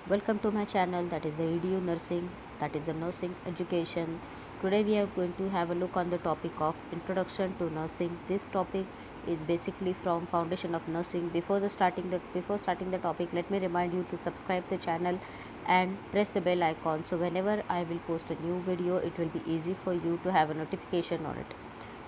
Welcome to my channel, that is the EDU nursing, that is the nursing education. Today we are going to have a look on the topic of introduction to nursing. This topic is basically from foundation of nursing. Before starting the topic, let me remind you to subscribe the channel and press the bell icon, so whenever I will post a new video it will be easy for you to have a notification on it.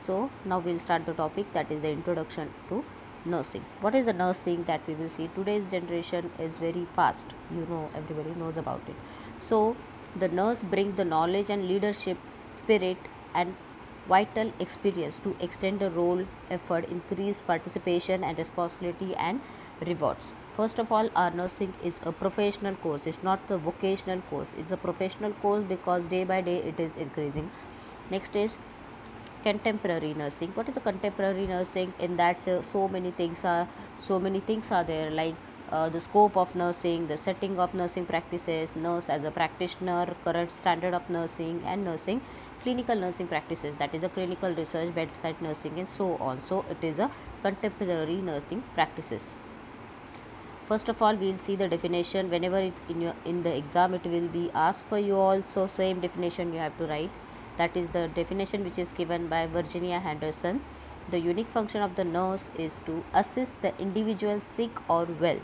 So now we'll start the topic, that is the introduction to nursing. What is the nursing that we will see? Today's generation is very fast, everybody knows about it. So the nurse brings the knowledge and leadership spirit and vital experience to extend the role, effort, increase participation and responsibility and rewards. First of all, our nursing is a professional course. It's not the vocational course, it's a professional course because day by day it is increasing. Next is contemporary nursing. What is the contemporary nursing? In that, so many things are there, like the scope of nursing, the setting of nursing practices, nurse as a practitioner, current standard of nursing, and nursing clinical nursing practices, that is a clinical research, bedside nursing, and so on. So it is a contemporary nursing practices. First of all, we'll see the definition. Whenever in the exam it will be asked for you also, same definition you have to write. That is the definition which is given by Virginia Henderson. The unique function of the nurse is to assist the individual sick or well.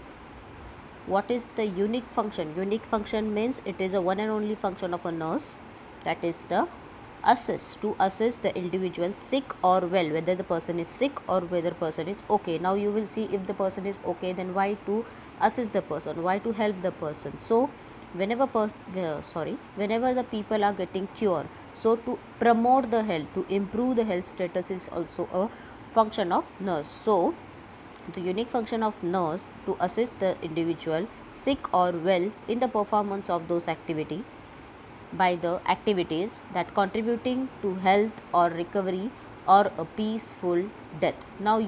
What is the unique function? Unique function means it is a one and only function of a nurse, that is the to assist the individual sick or well, whether the person is sick or whether person is okay. Now you will see, if the person is okay, then why to assist the person, why to help the person. So whenever whenever the people are getting cure, so to promote the health, to improve the health status is also a function of nurse. So the unique function of nurse to assist the individual sick or well in the performance of those activity by the activities that contributing to health or recovery or a peaceful death. Now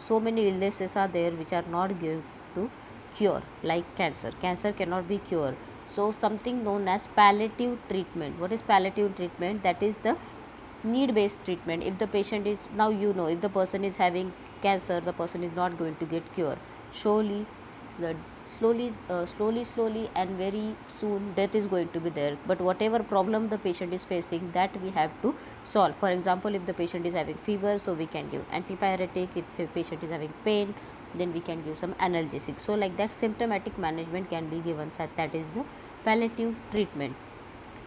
so many illnesses are there which are not given to cure, like cancer. Cancer cannot be cured. So something known as palliative treatment. What is palliative treatment? That is the need based treatment. If the patient is, if the person is having cancer, the person is not going to get cure. Surely the slowly and very soon death is going to be there. But whatever problem the patient is facing, that we have to solve. For example, if the patient is having fever, so we can give antipyretic. If the patient is having pain, then we can give some analgesic. So like that, symptomatic management can be given, so that is the palliative treatment.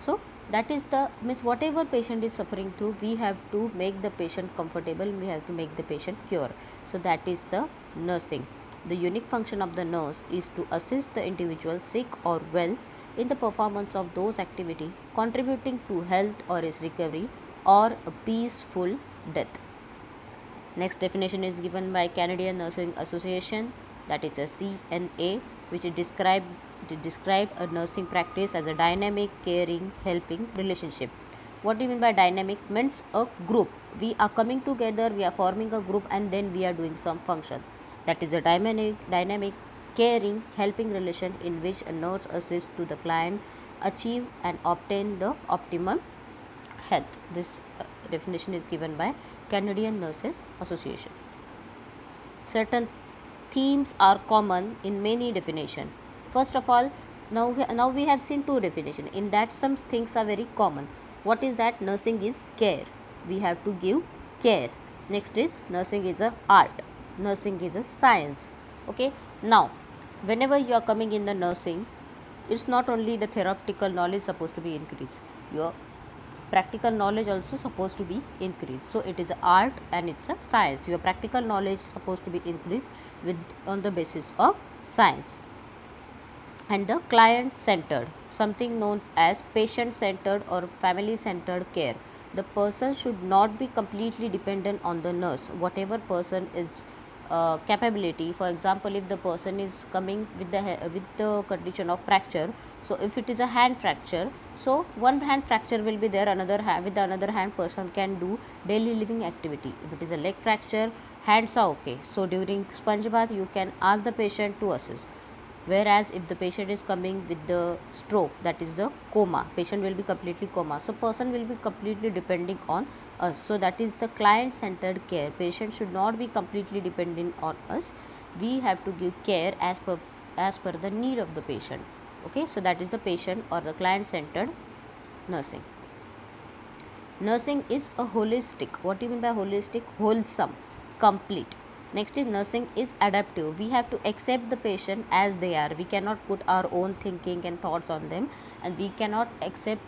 So that is the means, whatever patient is suffering through, we have to make the patient comfortable, we have to make the patient cure. So that is the nursing. The unique function of the nurse is to assist the individual sick or well in the performance of those activities contributing to health or its recovery or a peaceful death. Next definition is given by Canadian Nursing Association, that is a CNA, which describe a nursing practice as a dynamic, caring, helping relationship. What do you mean by dynamic? Means a group. We are coming together, we are forming a group, and then we are doing some function. That is a dynamic, caring, helping relation in which a nurse assists to the client achieve and obtain the optimum health. This definition is given by Canadian Nurses Association. Certain themes are common in many definitions. First of all, now we have seen two definitions. In that, some things are very common. What is that? Nursing is care. We have to give care. Next is nursing is a art. Nursing is a science. Okay. Now, whenever you are coming in the nursing, it's not only the theoretical knowledge supposed to be increased. Your practical knowledge also supposed to be increased. So it is an art and it's a science. Your practical knowledge supposed to be increased with on the basis of science. And the client centered, something known as patient centered or family centered care. The person should not be completely dependent on the nurse. Whatever person is capability, for example, if the person is coming with the condition of fracture, so if it is a hand fracture, so one hand fracture will be there, with the another hand person can do daily living activity. If it is a leg fracture, hands are okay, so during sponge bath you can ask the patient to assist. Whereas if the patient is coming with the stroke, that is the coma, patient will be completely coma, so person will be completely depending on us. So that is the client centered care. Patient should not be completely dependent on us. We have to give care as per the need of the patient. Okay, so that is the patient or the client centered nursing. Nursing is a holistic. What do you mean by holistic? Wholesome, complete. Next is nursing is adaptive. We have to accept the patient as they are. We cannot put our own thinking and thoughts on them, and we cannot expect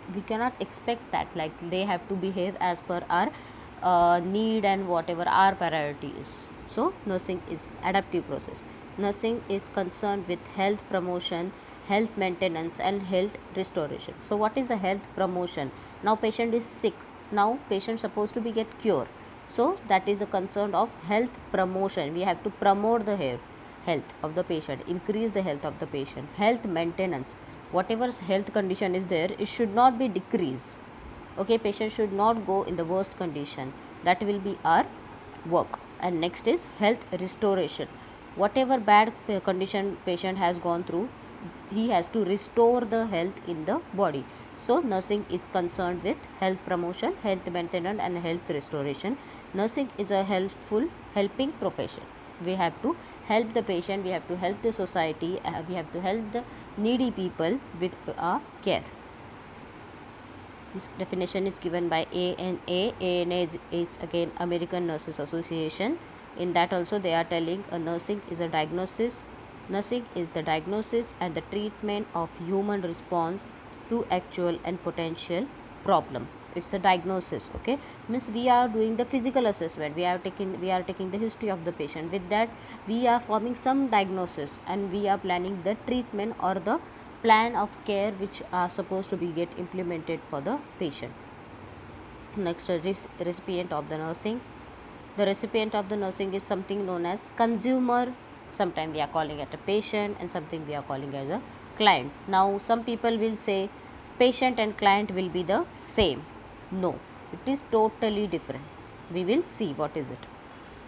that like they have to behave as per our need and whatever our priority is. So nursing is adaptive process. Nursing is concerned with health promotion, health maintenance and health restoration. So what is the health promotion? Now patient is sick. Now patient supposed to be get cure. So that is a concern of health promotion. We have to promote the health of the patient, increase the health of the patient. Health maintenance, whatever health condition is there, it should not be decreased. Okay, patient should not go in the worst condition. That will be our work. And next is health restoration. Whatever bad condition patient has gone through, he has to restore the health in the body. So nursing is concerned with health promotion, health maintenance and health restoration. Nursing is a helping profession. We have to help the patient, we have to help the society, we have to help the needy people with our care. This definition is given by ANA. ANA is again American Nurses Association. In that also they are telling a nursing is a diagnosis. Nursing is the diagnosis and the treatment of human response to actual and potential problem. It's a diagnosis. Okay, means we are doing the physical assessment. We are taking the history of the patient. With that we are forming some diagnosis and we are planning the treatment or the plan of care which are supposed to be get implemented for the patient. Next, recipient of the nursing. The recipient of the nursing is something known as consumer. Sometimes we are calling it a patient and something we are calling as a client. Now some people will say patient and client will be the same. No, it is totally different. We will see what is it.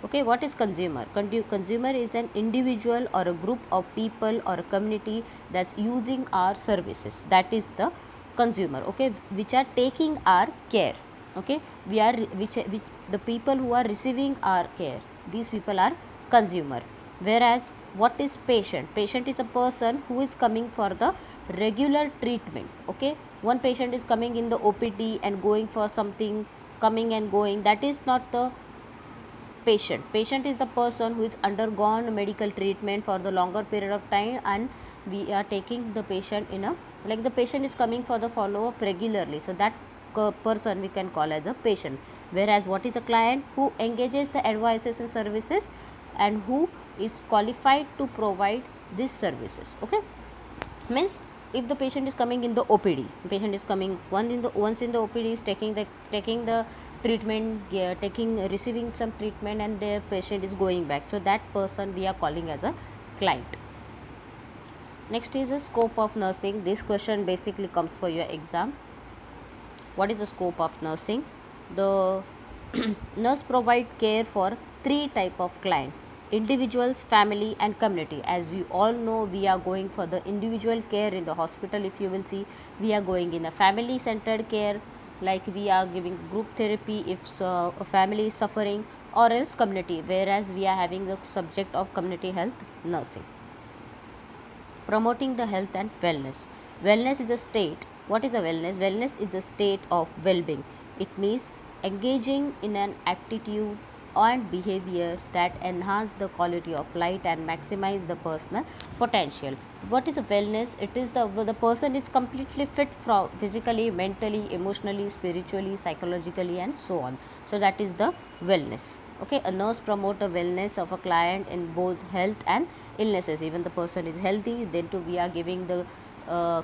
Okay, what is consumer? Consumer is an individual or a group of people or a community that's using our services. That is the consumer. Okay, which are taking our care. Okay, we are which the people who are receiving our care. These people are consumer. Whereas what is patient? Patient is a person who is coming for the regular treatment. Okay, one patient is coming in the OPD and going for something, coming and going. That is not the patient. Patient is the person who is undergone medical treatment for the longer period of time, and we are taking the patient in a, like the patient is coming for the follow up regularly, so that person we can call as a patient. Whereas what is a client? Who engages the advices and services and who is qualified to provide these services. Okay, means if the patient is coming in the OPD, patient is coming once in the OPD is taking the treatment, receiving some treatment, and the patient is going back, so that person we are calling as a client. Next is the scope of nursing. This question basically comes for your exam. What is the scope of nursing? The nurse provide care for three type of client: individuals, family and community. As we all know, we are going for the individual care in the hospital. If you will see, we are going in a family centered care, like we are giving group therapy if a family is suffering, or else community, whereas we are having the subject of community health nursing. Promoting the health and wellness. Wellness is a state. What is a wellness? Wellness is a state of well-being. It means engaging in an attitude and behavior that enhance the quality of life and maximize the personal potential. What is a wellness? It is the person is completely fit from physically, mentally, emotionally, spiritually, psychologically and so on. So that is the wellness. Okay, a nurse promote the wellness of a client in both health and illnesses. Even the person is healthy, then too we are giving the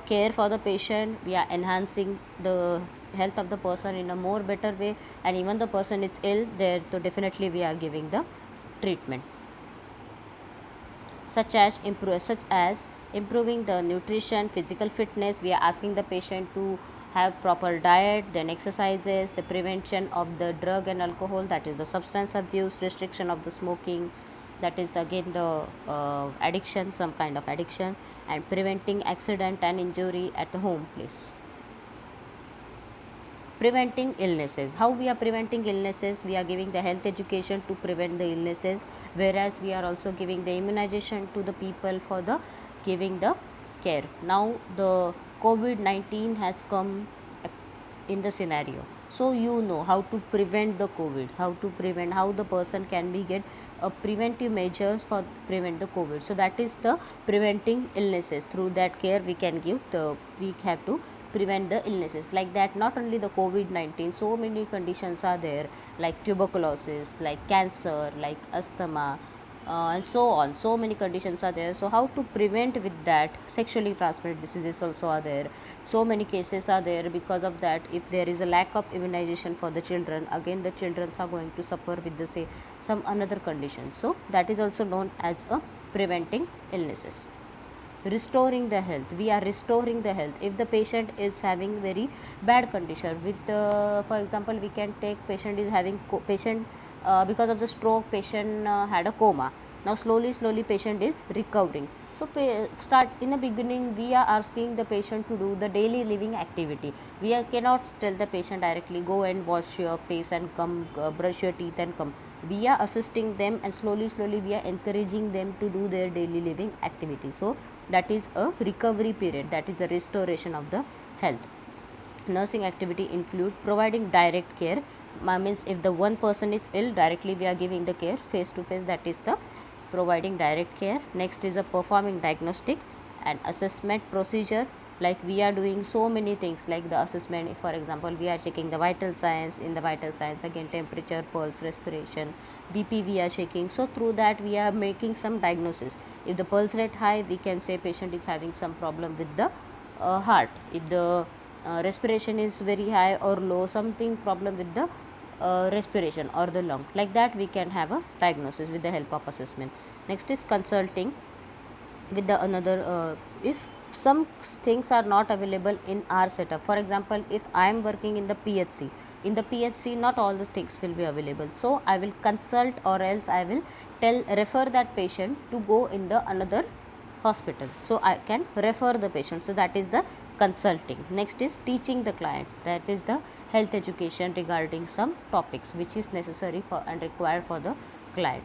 care for the patient, we are enhancing the health of the person in a more better way, and even the person is ill there, so definitely we are giving the treatment, such as improving the nutrition, physical fitness. We are asking the patient to have proper diet, then exercises, the prevention of the drug and alcohol, that is the substance abuse, restriction of the smoking, that is again the addiction, some kind of addiction, and preventing accident and injury at the home place. Preventing illnesses. How we are preventing illnesses? We are giving the health education to prevent the illnesses, whereas we are also giving the immunization to the people for the giving the care. Now the COVID-19 has come in the scenario, so you know how to prevent the COVID, how to prevent, how the person can be get preventive measures for prevent the COVID. So that is the preventing illnesses. Through that care we can give the, we have to prevent the illnesses like that. Not only the COVID-19, so many conditions are there, like tuberculosis, like cancer, like asthma, and so on. So many conditions are there. So how to prevent with that? Sexually transmitted diseases also are there. So many cases are there. Because of that, if there is a lack of immunization for the children, again the children are going to suffer with the say some another condition. So that is also known as a preventing illnesses. Restoring the health, we are restoring the health. If the patient is having very bad condition with for example, we can take patient is having patient because of the stroke, patient had a coma. Now slowly patient is recovering. So start in the beginning, we are asking the patient to do the daily living activity. We cannot tell the patient directly go and wash your face and come, brush your teeth and come. We are assisting them, and slowly we are encouraging them to do their daily living activity. So that is a recovery period, that is the restoration of the health. Nursing activity include providing direct care, means if the one person is ill, directly we are giving the care face to face, that is the providing direct care. Next is a performing diagnostic and assessment procedure, like we are doing so many things like the assessment. For example, we are checking the vital signs. In the vital signs, again temperature, pulse, respiration, BP we are checking. So through that we are making some diagnosis. If the pulse rate high, we can say patient is having some problem with the heart. If the respiration is very high or low, something problem with the respiration or the lung, like that we can have a diagnosis with the help of assessment. Next is consulting with the another if some things are not available in our setup. For example, if I am working in the PHC, in the PHC not all the things will be available, so I will consult, or else I will refer that patient to go in the another hospital, so I can refer the patient. So that is the consulting. Next is teaching the client, that is the health education regarding some topics which is necessary for and required for the client.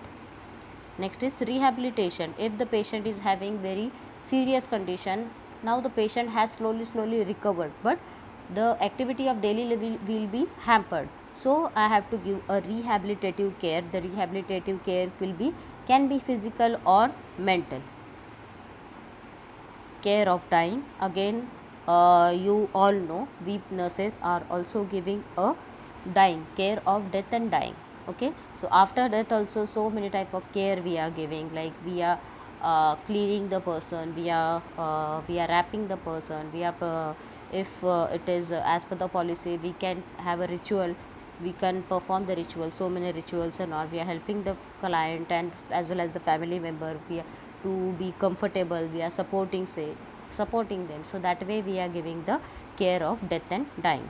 Next is rehabilitation. If the patient is having very serious condition, now the patient has slowly recovered, but the activity of daily living will be hampered, so I have to give a rehabilitative care. The rehabilitative care will be, can be physical or mental. Care of dying, again you all know we nurses are also giving a dying care of death and dying. Okay, so after death also so many type of care we are giving, like we are cleaning the person, we are wrapping the person, we are if it is as per the policy, we can have a ritual, we can perform the ritual, so many rituals and all. We are helping the client and as well as the family member, we are to be comfortable, we are supporting them. So that way we are giving the care of death and dying.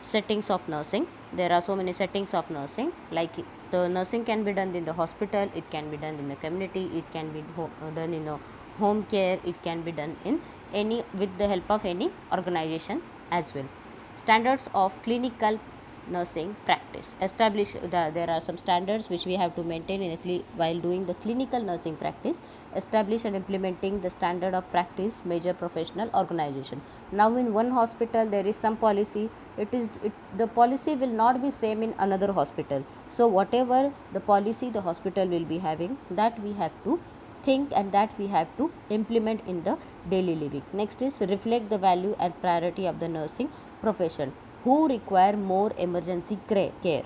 Settings of nursing, there are so many settings of nursing, like the nursing can be done in the hospital, it can be done in the community, it can be done in a home care, it can be done in any, with the help of any organization as well. Standards of clinical nursing practice, establish there are some standards which we have to maintain in while doing the clinical nursing practice. Establish and implementing the standard of practice, major professional organization. Now in one hospital there is some policy, the policy will not be same in another hospital. So whatever the policy the hospital will be having, that we have to think and that we have to implement in the daily living. Next is reflect the value and priority of the nursing profession, who require more emergency care.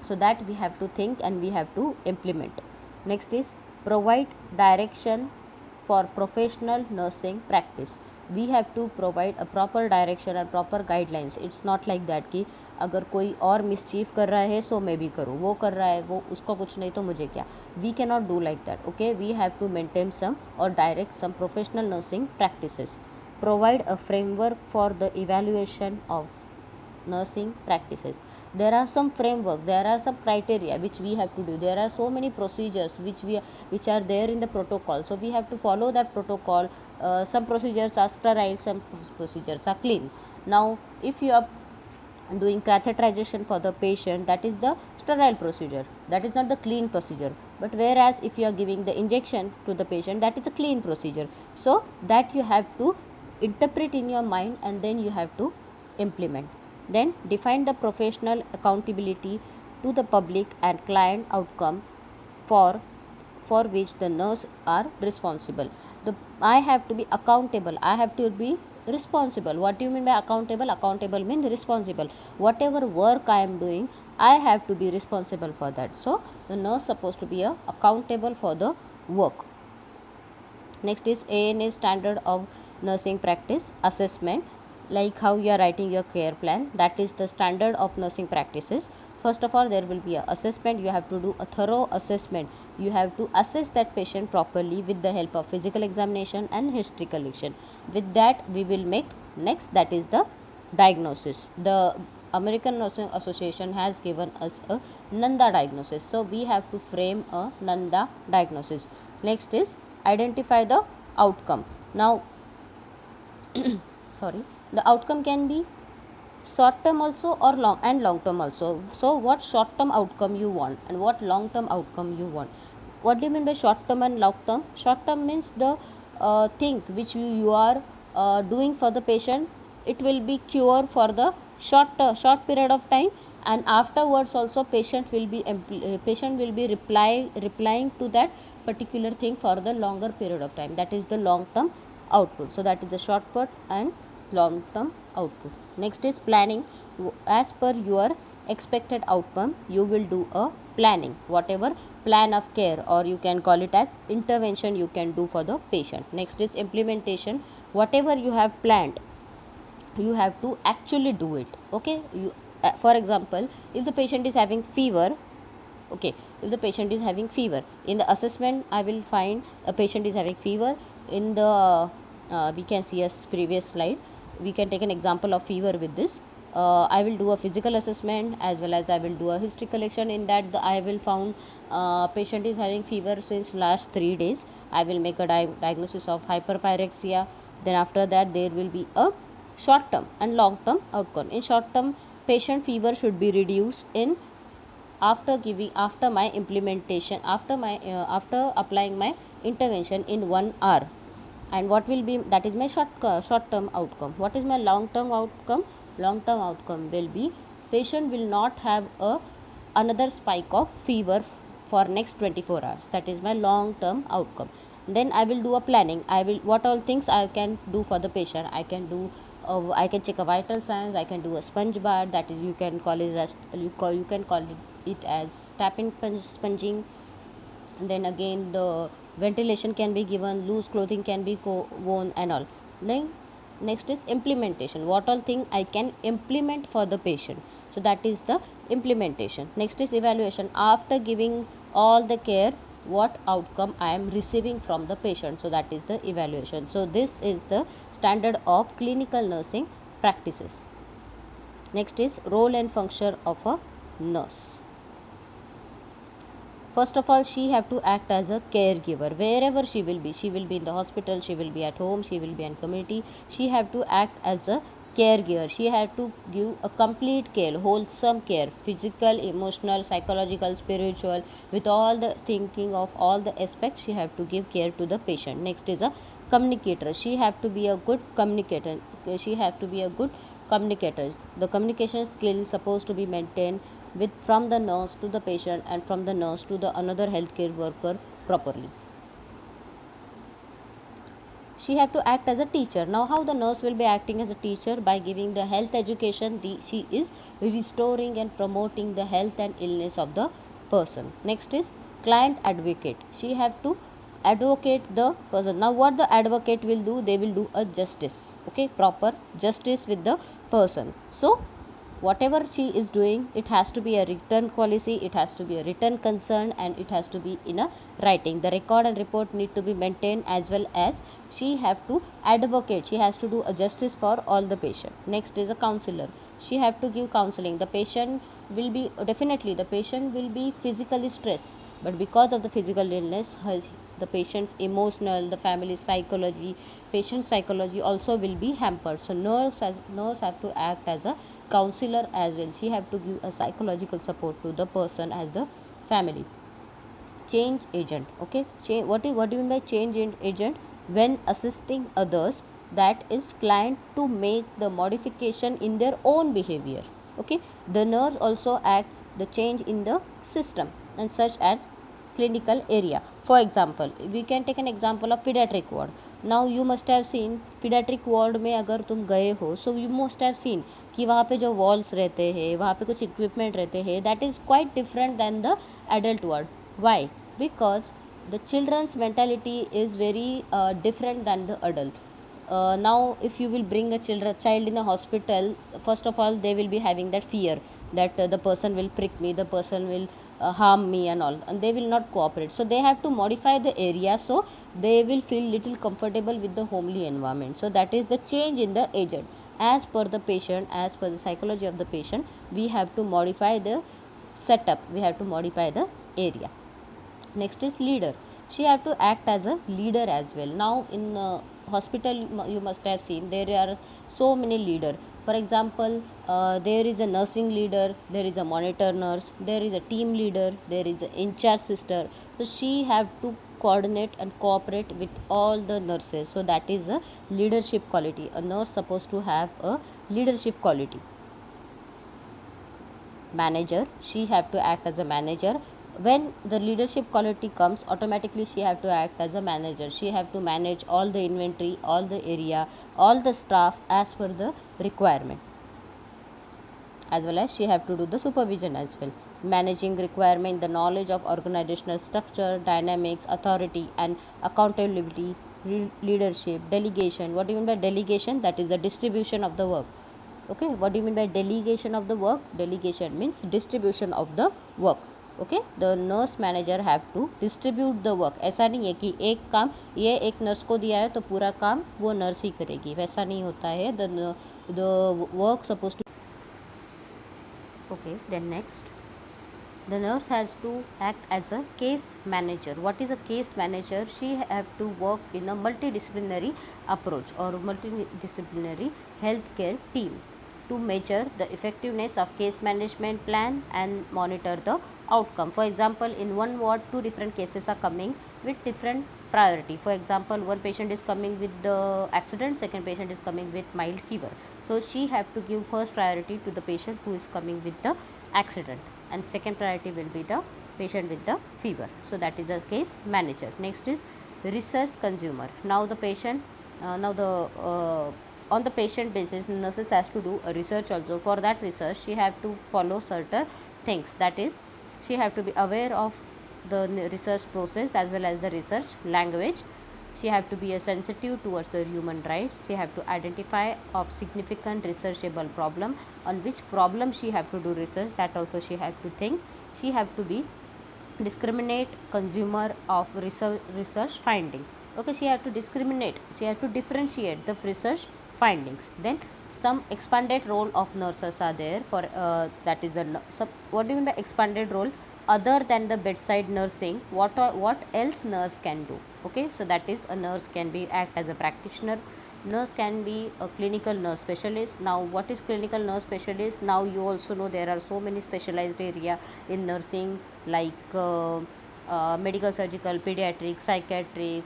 So that we have to think and we have to implement. Next is provide direction for professional nursing practice. We have to provide a proper direction and proper guidelines. It's not like that कि अगर कोई और mischief कर रहा है सो मैं भी करूँ, वो कर रहा है वो उसको कुछ नहीं तो मुझे क्या. We cannot do like that. Okay, we have to maintain some or direct some professional nursing practices. Provide a framework for the evaluation of nursing practices. There are some framework, there are some criteria which we have to do, there are so many procedures which are there in the protocol, so we have to follow that protocol. Some procedures are sterile, some procedures are clean. Now if you are doing catheterization for the patient, that is the sterile procedure, that is not the clean procedure. But whereas if you are giving the injection to the patient, that is a clean procedure. So that you have to interpret in your mind and then you have to implement. Then define the professional accountability to the public and client outcome for which the nurse are responsible. I have to be accountable, I have to be responsible. What do you mean by accountable? Accountable means responsible. Whatever work I am doing, I have to be responsible for that. So the nurse supposed to be accountable for the work. Next is ANA standard of nursing practice assessment, like how you are writing your care plan, that is the standard of nursing practices. First of all, there will be a assessment. You have to do a thorough assessment. You have to assess that patient properly with the help of physical examination and history collection. With that we will make next, that is the diagnosis. The American Nursing Association has given us a Nanda diagnosis, so we have to frame a Nanda diagnosis. Next is identify the outcome. Now sorry, the outcome can be short term also or long term also. So what short term outcome you want and what long term outcome you want? What do you mean by short term and long term? Short term means the thing which you are doing for the patient, it will be cure for the short period of time, and afterwards also patient will be replying to that particular thing for the longer period of time. That is the long term output. So that is the short put and long term output. Next is planning. As per your expected outcome, you will do a planning, whatever plan of care, or you can call it as intervention you can do for the patient. Next is implementation. Whatever you have planned, you have to actually do it. Okay, for example, if the patient is having fever, okay, if the patient is having fever, in the assessment I will find a patient is having fever. In the we can see a previous slide, we can take an example of fever with this. I will do a physical assessment as well as I will do a history collection. In that I will found patient is having fever since last 3 days. I will make a diagnosis of hyperpyrexia. Then after that there will be a short term and long term outcome. In short term, patient fever should be reduced in after my implementation, after applying my intervention in 1 hour. And what will be, that is my short term outcome. What is my long term outcome? Long term outcome will be patient will not have another spike of fever for next 24 hours. That is my long term outcome. Then I will do a planning. I will, what all things I can do for the patient. I can do I can check a vital signs. I can do a sponge bath, that is you can call it as you can call it as tapping sponging. Then again the ventilation can be given, loose clothing can be worn and all. Then next is implementation. What all thing I can implement for the patient, so that is the implementation. Next is evaluation. After giving all the care, what outcome I am receiving from the patient, so that is the evaluation. So this is the standard of clinical nursing practices. Next is role and function of a nurse. First of all, she have to act as a caregiver wherever she will be. She will be in the hospital, she will be at home, she will be in community. She have to act as a caregiver. She have to give a complete care, wholesome care, physical, emotional, psychological, spiritual, with all the thinking of all the aspects. She have to give care to the patient. Next is a communicator. She have to be a good communicator. She have to be a good communicator. The communication skill supposed to be maintained with from the nurse to the patient and from the nurse to the another healthcare worker properly. She have to act as a teacher. Now how the nurse will be acting as a teacher? By giving the health education, she is restoring and promoting the health and illness of the person. Next is client advocate. She have to advocate the person. Now what the advocate will do? They will do a justice, okay, proper justice with the person. So whatever she is doing, it has to be a written policy, it has to be a written concern, and it has to be in a writing. The record and report need to be maintained, as well as she have to advocate, she has to do a justice for all the patient. Next is a counselor. She have to give counseling. The patient will be, definitely the patient will be physically stressed, but because of the physical illness the patient's emotional, the family psychology, patient psychology also will be hampered. So nurse have to act as a counselor as well. She have to give a psychological support to the person as the family. Change agent. Okay, what do you mean by change agent? When assisting others, that is client, to make the modification in their own behavior. Okay, the nurse also act the change in the system and such as clinical area. For example, we can take an example of pediatric ward. Now you must have seen pediatric ward में अगर तुम गए हो, so you must have seen कि वहाँ पे जो walls रहते हैं, वहाँ पे कुछ equipment रहते हैं, that is quite different than the adult ward. Why? Because the children's mentality is very different than the adult. Now if you will bring a child in a hospital, first of all they will be having that fear that the person will prick me, the person will harm me and all, and they will not cooperate. So they have to modify the area so they will feel little comfortable with the homely environment. So that is the change in the agent. As per the patient, as per the psychology of the patient, we have to modify the setup, we have to modify the area. Next is leader. She have to act as a leader as well. Now in hospital you must have seen there are so many leader. For example, there is a nursing leader, there is a monitor nurse, there is a team leader, there is an in-charge sister. So she have to coordinate and cooperate with all the nurses. So that is a leadership quality. A nurse supposed to have a leadership quality. Manager, she have to act as a manager. When the leadership quality comes, automatically she have to act as a manager. She have to manage all the inventory, all the area, all the staff as per the requirement, as well as she have to do the supervision as well. Managing requirement, the knowledge of organizational structure, dynamics, authority and accountability, leadership, delegation. What do you mean by delegation? That is the distribution of the work. Okay, what do you mean by delegation of the work? Delegation means distribution of the work. Okay, the nurse manager have to distribute the work. ऐसा नहीं है कि एक काम ये एक nurse को दिया है तो पूरा काम वो नर्स ही करेगी, वैसा नहीं होता है. The work suppose to. Okay, then next, the nurse has to act as a case manager. What is a case manager? She have to work in a multidisciplinary approach or multidisciplinary healthcare team to measure the effectiveness of case management plan and monitor the outcome. For example, in one ward two different cases are coming with different priority. For example, one patient is coming with the accident, second patient is coming with mild fever. So she have to give first priority to the patient who is coming with the accident, and second priority will be the patient with the fever. So that is a case manager. Next is research consumer. Now the patient, on the patient basis, nurses has to do a research also. For that research she have to follow certain things. That is, she have to be aware of the research process as well as the research language. She have to be a sensitive towards the human rights. She have to identify of significant researchable problem, on which problem she have to do research, that also she have to think. She have to be discriminate consumer of research finding. Okay, she have to discriminate, she have to differentiate the research findings. Then some expanded role of nurses are there for that is the what do you mean by expanded role? Other than the bedside nursing, what else nurse can do? Okay, so that is a nurse can be act as a practitioner, nurse can be a clinical nurse specialist. Now what is clinical nurse specialist? Now you also know there are so many specialized area in nursing, like medical, surgical, pediatric, psychiatric,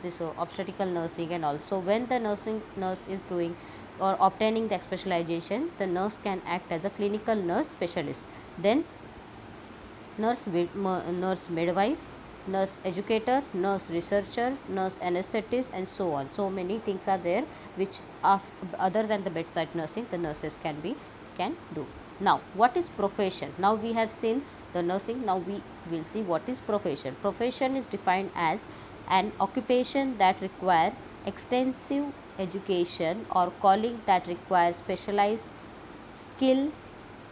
this obstetrical nursing and also. When the nurse is doing or obtaining the specialization, the nurse can act as a clinical nurse specialist. Then nurse midwife, nurse educator, nurse researcher, nurse anesthetist and so on. So many things are there which are other than the bedside nursing the nurses can do. Now what is profession? Now we have seen the nursing, now we will see what is profession. Profession is defined as an occupation that requires extensive education or calling that requires specialized skill,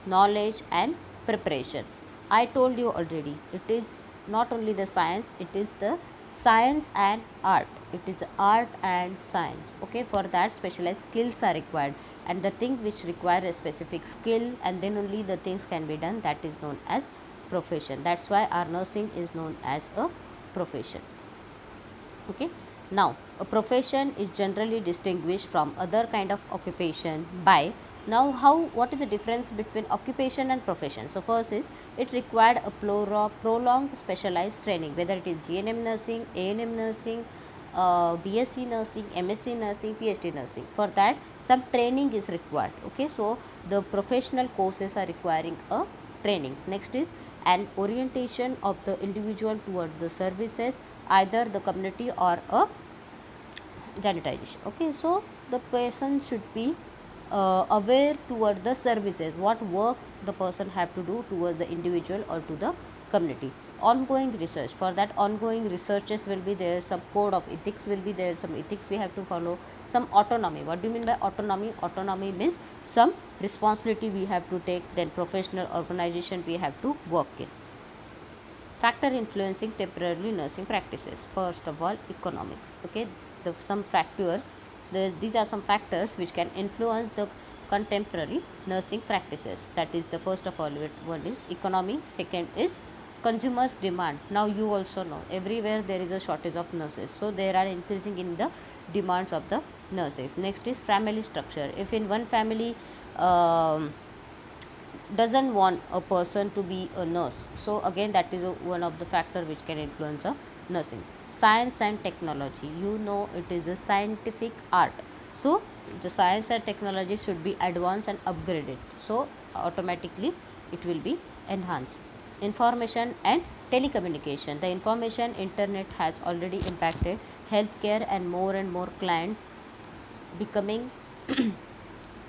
knowledge and preparation. I told you already, it is not only the science, it is the science and art. It is art and science. Okay, for that specialized skills are required, and the thing which require a specific skill and then only the things can be done, that is known as profession. That's why our nursing is known as a profession. Okay, now a profession is generally distinguished from other kind of occupation by, now how, what is the difference between occupation and profession? So first is, it required a prolonged specialized training, whether it is GNM nursing, ANM nursing, BSc nursing, MSc nursing, PhD nursing. For that some training is required. Okay, so the professional courses are requiring a training. Next is an orientation of the individual toward the services, either the community or a janitization. Okay, so the person should be aware toward the services, what work the person have to do towards the individual or to the community. Ongoing research, for that ongoing researches will be there, some code of ethics will be there, some ethics we have to follow, some autonomy. What do you mean by autonomy? Autonomy means some responsibility we have to take, then professional organization we have to work in. Factor influencing temporarily nursing practices. First of all, economics. Okay, some factor, these are some factors which can influence the contemporary nursing practices. That is the first of all, one is economy, second is consumers demand. Now you also know everywhere there is a shortage of nurses, so there are increasing in the demands of the nurses. Next is family structure. If in one family doesn't want a person to be a nurse, so again that is one of the factor which can influence a nursing. Science and technology, you know, it is a scientific art, so the science and technology should be advanced and upgraded, so automatically it will be enhanced. Information and telecommunication, the information internet has already impacted healthcare, and more clients becoming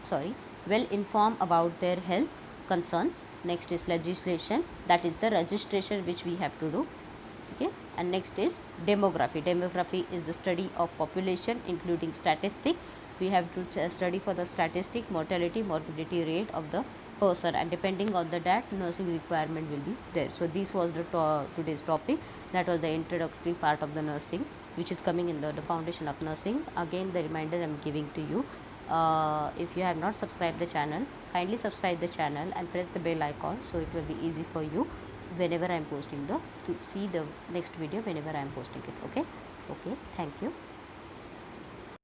sorry, well informed about their health concern. Next is legislation, that is the registration which we have to do. Okay, and next is demography. Demography is the study of population including statistic. We have to study for the statistic, mortality, morbidity rate of the person, and depending on that nursing requirement will be there. So this was the today's topic, that was the introductory part of the nursing, which is coming in the foundation of nursing. Again the reminder I am giving to you, if you have not subscribed the channel, kindly subscribe the channel and press the bell icon, so it will be easy for you whenever I am posting the, to see the next video whenever I am posting it. Okay, thank you.